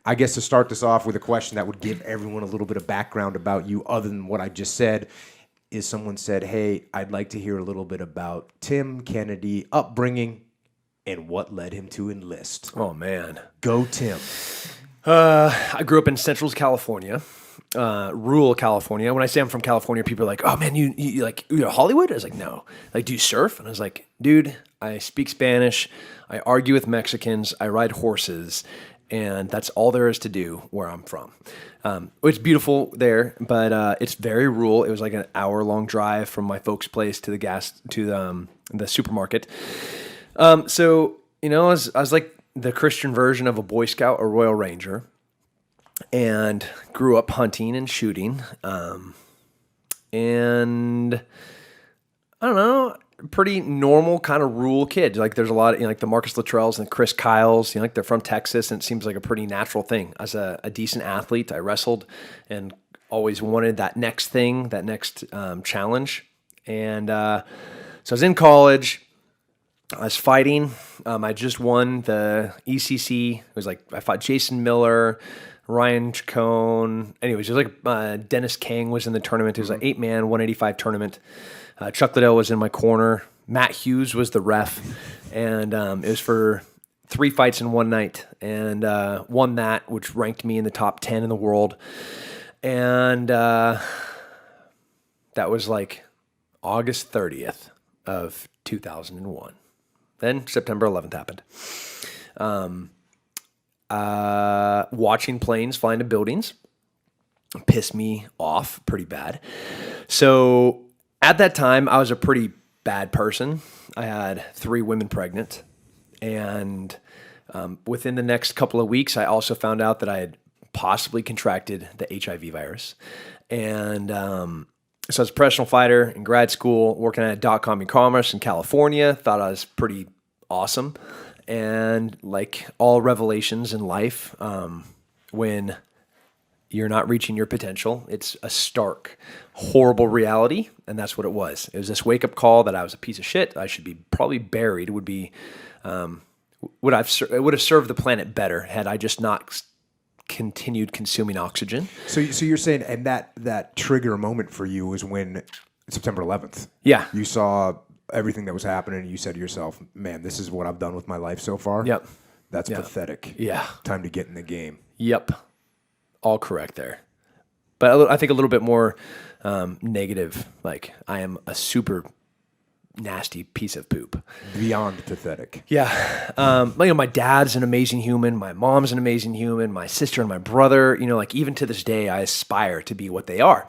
I guess to start this off with a question that would give everyone a little bit of background about you other than what I just said is someone said, hey, I'd like to hear a little bit about Tim Kennedy upbringing and what led him to enlist. Oh, man. Go, Tim. I grew up in Central California, rural California. When I say I'm from California, people are like, oh, man, you like, you're Hollywood? I was like, no. Like, do you surf? And I was like, dude, I speak Spanish. I argue with Mexicans. I ride horses. And that's all there is to do where I'm from. It's beautiful there, but it's very rural. It was like an hour-long drive from my folks' place to the supermarket. So, you know, I was like the Christian version of a Boy Scout or Royal Ranger, and grew up hunting and shooting. And I don't know, pretty normal kind of rural kid. Like there's a lot of, like the Marcus Luttrells and Chris Kyles, like they're from Texas, and it seems like a pretty natural thing. As a decent athlete, I wrestled and always wanted that next thing, that next challenge. And so I was in college. I was fighting. I just won the ECC. It was like I fought Jason Miller, Ryan Chacon. Anyways, it was like Dennis Kang was in the tournament. It was an 8-man, 185 tournament. Chuck Liddell was in my corner. Matt Hughes was the ref. And it was for 3 fights in one night. And won that, which ranked me in the top 10 in the world. And that was like August 30th of 2001. Then September 11th happened. Watching planes fly into buildings pissed me off pretty bad. So at that time, I was a pretty bad person. I had 3 women pregnant. And within the next couple of weeks, I also found out that I had possibly contracted the HIV virus. And so I was a professional fighter in grad school, working at .com e-commerce in California. Thought I was pretty awesome. And like all revelations in life, when you're not reaching your potential, it's a stark, horrible reality. And that's what it was. It was this wake-up call that I was a piece of shit. I should be probably buried. It would have served the planet better had I just not continued consuming oxygen. So you're saying, and that trigger moment for you was when September 11th. Yeah. You saw everything that was happening and you said to yourself, man, this is what I've done with my life so far. Yep. That's pathetic. Yeah. Time to get in the game. Yep. All correct there. But I think a little bit more negative. Like I am a super nasty piece of poop. Beyond pathetic. Yeah. My dad's an amazing human. My mom's an amazing human. My sister and my brother, like even to this day, I aspire to be what they are.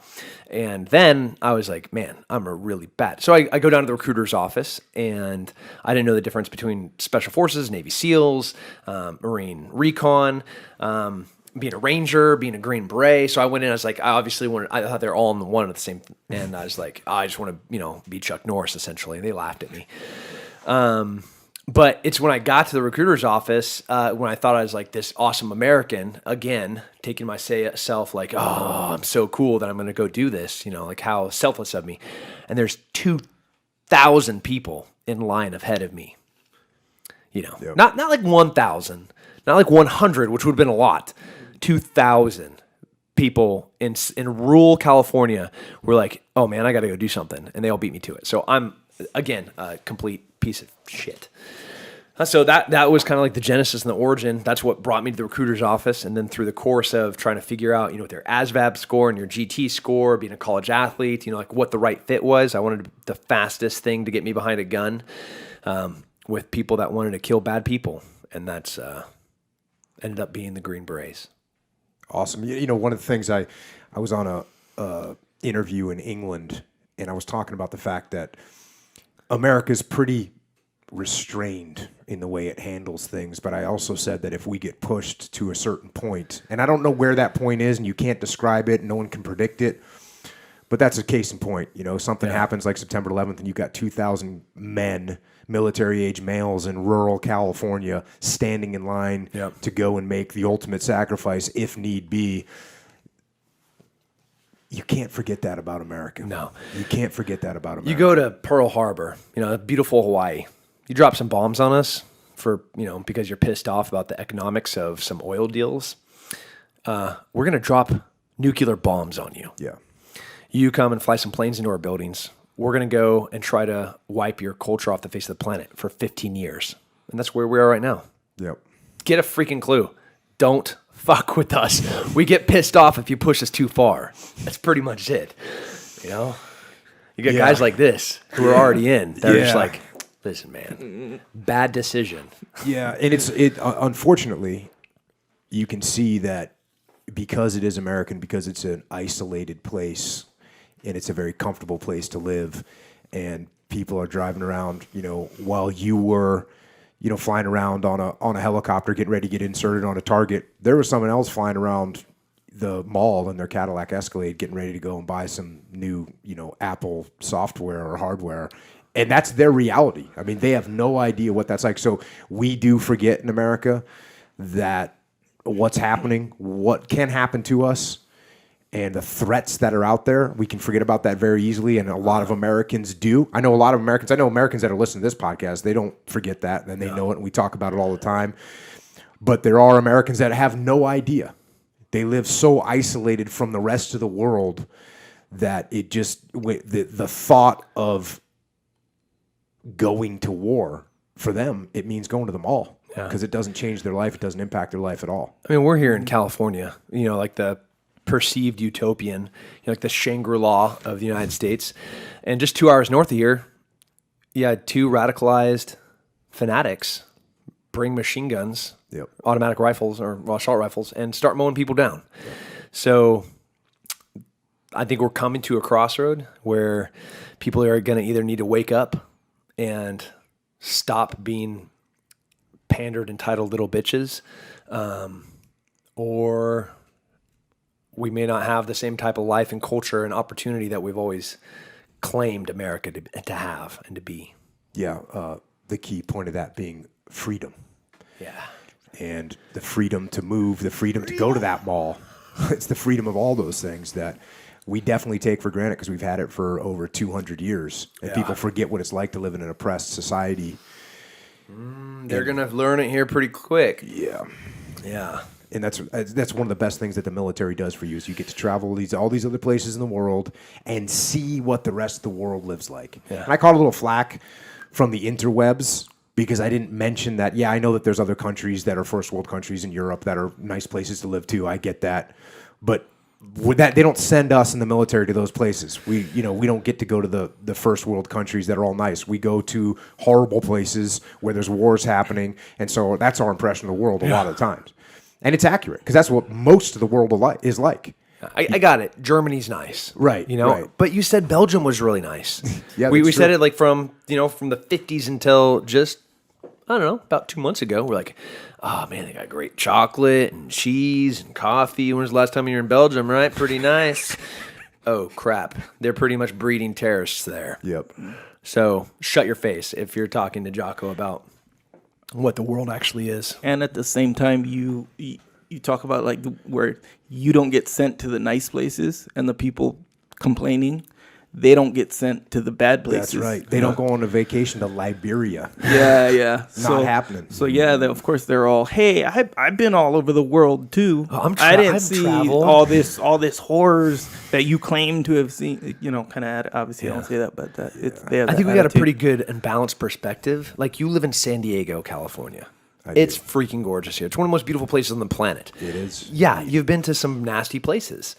And then I was like, man, I'm a really bad. So I go down to the recruiter's office, and I didn't know the difference between Special Forces, Navy SEALs, Marine Recon, being a Ranger, being a Green Beret. So I went in, I was like, I thought they're all in one at the same, and I was like, I just want to, be Chuck Norris essentially. And they laughed at me. But it's when I got to the recruiter's office, when I thought I was like this awesome American, again, taking myself like, oh, I'm so cool that I'm going to go do this, like how selfless of me. And there's 2,000 people in line ahead of me, Yep. not like 1,000, not like 100, which would have been a lot. 2,000 people in rural California were like, oh man, I got to go do something. And they all beat me to it. So I'm, again, a complete piece of shit. So that was kind of like the genesis and the origin. That's what brought me to the recruiter's office. And then through the course of trying to figure out, what their ASVAB score and your GT score, being a college athlete, like what the right fit was. I wanted the fastest thing to get me behind a gun with people that wanted to kill bad people. And that's ended up being the Green Berets. Awesome. One of the things I was on a interview in England, and I was talking about the fact that America's pretty restrained in the way it handles things, but I also said that if we get pushed to a certain point, and I don't know where that point is, and you can't describe it, no one can predict it, but that's a case in point. Something happens like September 11th, and you've got 2,000 men, military-age males in rural California standing in line to go and make the ultimate sacrifice if need be. You can't forget that about America. No. You can't forget that about America. You go to Pearl Harbor, beautiful Hawaii. You drop some bombs on us for, because you're pissed off about the economics of some oil deals. we're going to drop nuclear bombs on you. Yeah. You come and fly some planes into our buildings. We're going to go and try to wipe your culture off the face of the planet for 15 years. And that's where we are right now. Yep. Get a freaking clue. Don't fuck with us. We get pissed off if you push us too far. That's pretty much it. You know? You got guys like this who are already in. They're just like, listen, man, bad decision. Yeah, and it unfortunately, you can see that because it is American, because it's an isolated place, and it's a very comfortable place to live, and people are driving around, while you were, flying around on a helicopter, getting ready to get inserted on a target, there was someone else flying around the mall in their Cadillac Escalade, getting ready to go and buy some new, Apple software or hardware. And that's their reality. I mean, they have no idea what that's like. So we do forget in America that what's happening, what can happen to us, and the threats that are out there, we can forget about that very easily. And a lot of Americans do. I know Americans that are listening to this podcast, they don't forget that, and they know it, and we talk about it all the time. But there are Americans that have no idea. They live so isolated from the rest of the world that it just, the thought of going to war, for them, it means going to the mall because it doesn't change their life. It doesn't impact their life at all. I mean, we're here in California, like the perceived utopian, like the Shangri-La of the United States. And just 2 hours north of here, you had two radicalized fanatics bring machine guns, automatic rifles or assault rifles, and start mowing people down. Yep. So I think we're coming to a crossroad where people are going to either need to wake up and stop being pandered, entitled little bitches, or we may not have the same type of life and culture and opportunity that we've always claimed America to have and to be. Yeah, the key point of that being freedom. Yeah. And the freedom to move, the freedom to go to that mall. It's the freedom of all those things that we definitely take for granted because we've had it for over 200 years. And people forget what it's like to live in an oppressed society. They're going to learn it here pretty quick. Yeah. Yeah. And that's one of the best things that the military does for you is you get to travel all these other places in the world and see what the rest of the world lives like. Yeah. And I caught a little flack from the interwebs because I didn't mention that. Yeah, I know that there's other countries that are first world countries in Europe that are nice places to live too. I get that. But with that, they don't send us in the military to those places. We don't get to go to the first world countries that are all nice. We go to horrible places where there's wars happening. And so that's our impression of the world a lot of the times. And it's accurate because that's what most of the world is like. I got it. Germany's nice. Right. Right. But you said Belgium was really nice. Yeah, we said it like from the 50s until just, I don't know, about 2 months ago. We're like, oh man, they got great chocolate and cheese and coffee. When was the last time you were in Belgium, right? Pretty nice. Oh crap. They're pretty much breeding terrorists there. Yep. So shut your face if you're talking to Jocko about what the world actually is. And at the same time, you talk about like where you don't get sent to the nice places and the people complaining, they don't get sent to the bad places. That's right. They don't go on a vacation to Liberia. Yeah. Not happening. So yeah, of course they're all, hey, I've been all over the world too. I didn't see all this horrors that you claim to have seen. Kind of obviously I don't say that, but they have. I think we got a pretty good and balanced perspective. Like you live in San Diego, California. It's freaking gorgeous here. It's one of the most beautiful places on the planet. It is. Yeah, you've been to some nasty places.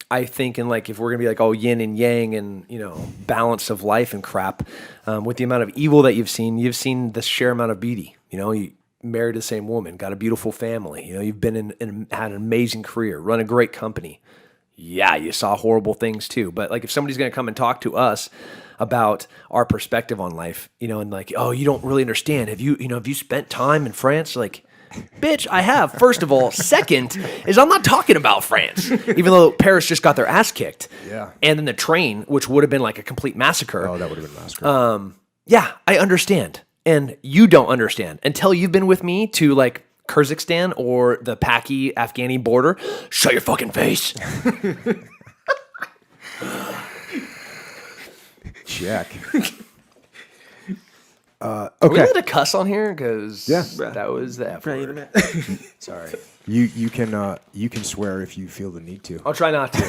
I think, and like if we're gonna be like all yin and yang and balance of life and crap, with the amount of evil that you've seen the sheer amount of beauty. You married the same woman, got a beautiful family. You've been had an amazing career, run a great company. Yeah, you saw horrible things too. But like if somebody's gonna come and talk to us about our perspective on life, and like, oh, you don't really understand. Have you spent time in France? Like, bitch, I have. First of all. Second is I'm not talking about France, even though Paris just got their ass kicked. Yeah. And then the train, which would have been like a complete massacre. Oh, that would have been a massacre. Yeah, I understand. And you don't understand until you've been with me to like Kyrgyzstan or the Paki-Afghani border. Shut your fucking face. Check. Are we allowed to cuss on here? Because Yeah. that was the F Right, word. man. Sorry. You can swear if you feel the need to. I'll try not to.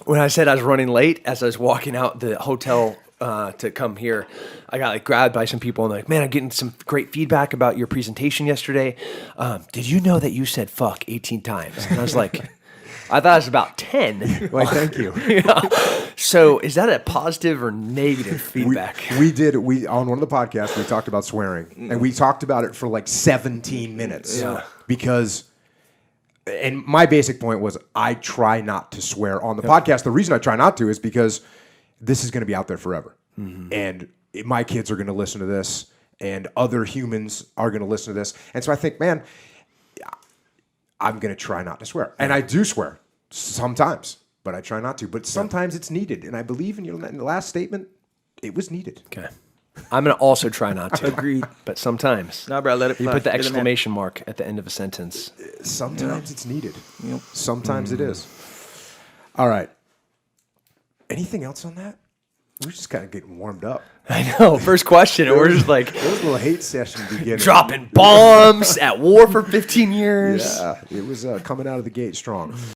When I said I was running late, as I was walking out the hotel to come here, I got like grabbed by some people and like, man, I'm getting some great feedback about your presentation yesterday. Did you know that you said fuck 18 times? And I was like, I thought it was about 10. Like, thank you. So is that a positive or negative feedback? We on one of the podcasts we talked about swearing, and we talked about it for like 17 minutes. Yeah. Because, and my basic point was I try not to swear on the podcast. The reason I try not to is because this is going to be out there forever, and my kids are going to listen to this, and other humans are going to listen to this, and so I think, man, I'm going to try not to swear. And I do swear sometimes, but I try not to. But sometimes it's needed. And I believe in the last statement, it was needed. Okay. I'm going to also try not to. Agreed. But sometimes. Nah, bro, let it You fly. put the Get it, man. exclamation mark at the end of a sentence. Sometimes it's needed. Yep. Sometimes it is. All right. Anything else on that? We're just kind of getting warmed up. I know. First question, and we're just like There was a little hate session beginning. dropping bombs at war for 15 years. Yeah, it was coming out of the gate strong.